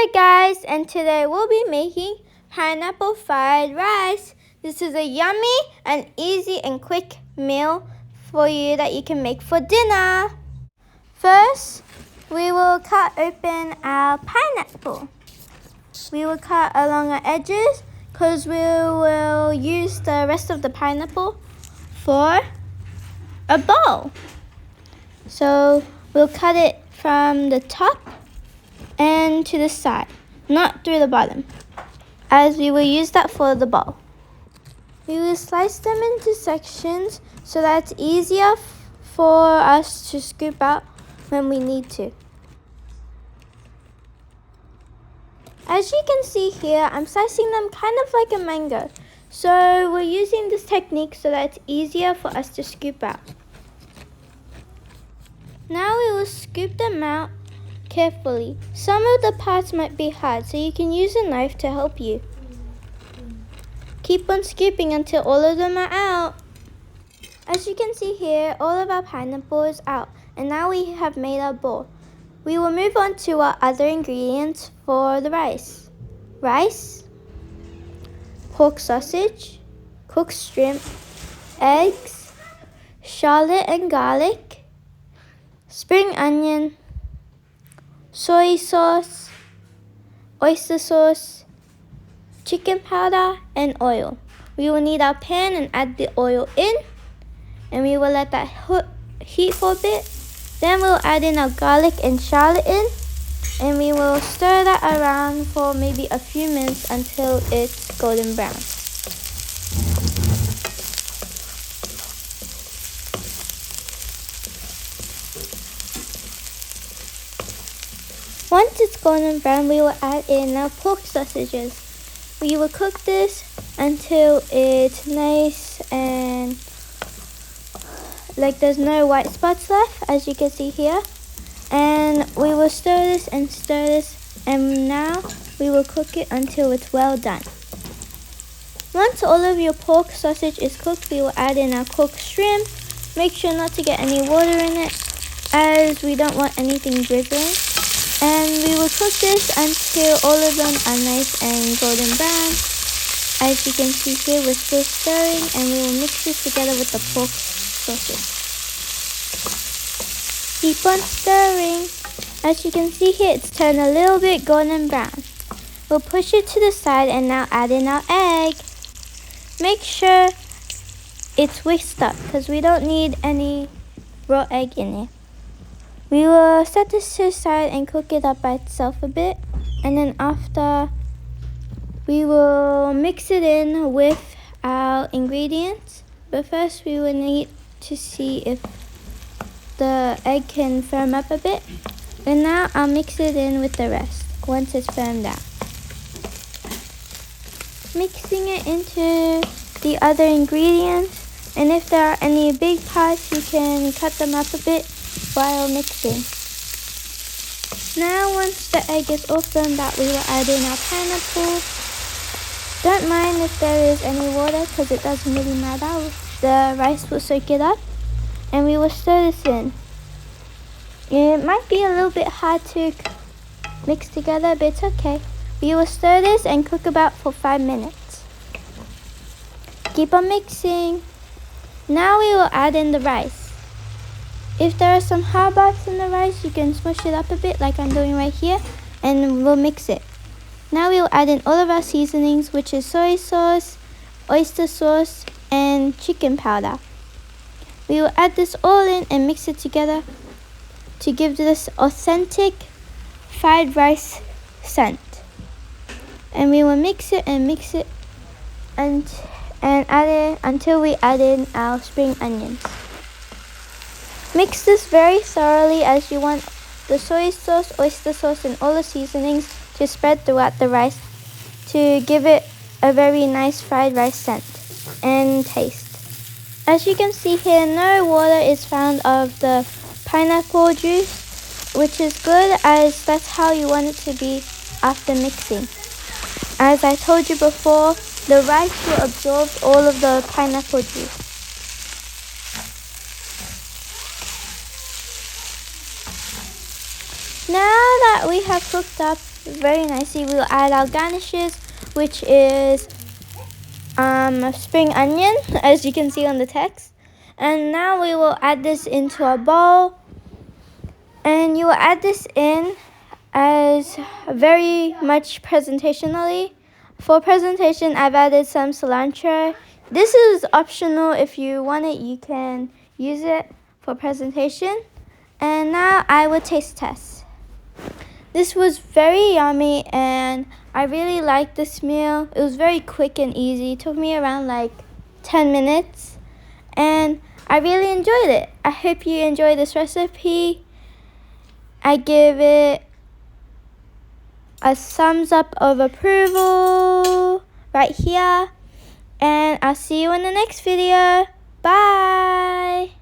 there guys, and today we'll be making pineapple fried rice. This is a yummy and easy and quick meal for you that you can make for dinner. First, we will cut open our pineapple. We will cut along our edges because we will use the rest of the pineapple for a bowl. So we'll cut it from the top and to the side, not through the bottom, as we will use that for the bowl. We will slice them into sections so that it's easier for us to scoop out when we need to. As you can see here, I'm slicing them kind of like a mango. So we're using this technique so that it's easier for us to scoop out. Now we will scoop them out carefully. Some of the parts might be hard, so you can use a knife to help you. Keep on scooping until all of them are out. As you can see here, all of our pineapple is out, and now we have made our bowl. We will move on to our other ingredients for the rice. Rice, pork sausage, cooked shrimp, eggs, shallot and garlic, spring onion, soy sauce, oyster sauce, chicken powder, and oil. We will need our pan and add the oil in, and we will let that heat for a bit. Then we'll add in our garlic and shallot in, and we will stir that around for maybe a few minutes until it's golden brown. Once it's golden brown, we will add in our pork sausages. We will cook this until it's nice and like there's no white spots left, as you can see here. And we will stir this, and now we will cook it until it's well done. Once all of your pork sausage is cooked, we will add in our cooked shrimp. Make sure not to get any water in it, as we don't want anything drizzling. And we will cook this until all of them are nice and golden brown. As you can see here, we're still stirring, and we will mix this together with the pork sausage. Keep on stirring. As you can see here, it's turned a little bit golden brown. We'll push it to the side and now add in our egg. Make sure it's whisked up because we don't need any raw egg in it. We will set this to the side and cook it up by itself a bit, and then after we will mix it in with our ingredients. But first we will need to see if the egg can firm up a bit, and now I'll mix it in with the rest once it's firmed out. Mixing it into the other ingredients, and if there are any big parts, you can cut them up a bit while mixing. Now once the egg is all firmed out, we will add in our pineapple. Don't mind if there is any water because it doesn't really matter. The rice will soak it up, and we will stir this in. It might be a little bit hard to mix together, but it's okay. We will stir this and cook about for 5 minutes. Keep on mixing. Now we will add in the rice. If there are some hard parts in the rice, you can smush it up a bit like I'm doing right here, and we'll mix it. Now we will add in all of our seasonings, which is soy sauce, oyster sauce, and chicken powder. We will add this all in and mix it together to give this authentic fried rice scent. And we will mix it and add it until we add in our spring onions. Mix this very thoroughly, as you want the soy sauce, oyster sauce, and all the seasonings to spread throughout the rice to give it a very nice fried rice scent and taste. As you can see here, no water is found of the pineapple juice, which is good, as that's how you want it to be after mixing. As I told you before, the rice will absorb all of the pineapple juice. Now that we have cooked up very nicely. We will add our garnishes, which is spring onion, as you can see on the text. And now we will add this into a bowl, and you will add this in as very much presentationally. For presentation, I've added some cilantro. This is optional. If you want it, you can use it for presentation. And now I will taste test. This was very yummy, and I really liked this meal. It was very quick and easy. It took me around like 10 minutes, and I really enjoyed it. I hope you enjoy this recipe. I give it a thumbs up of approval right here, and I'll see you in the next video. Bye!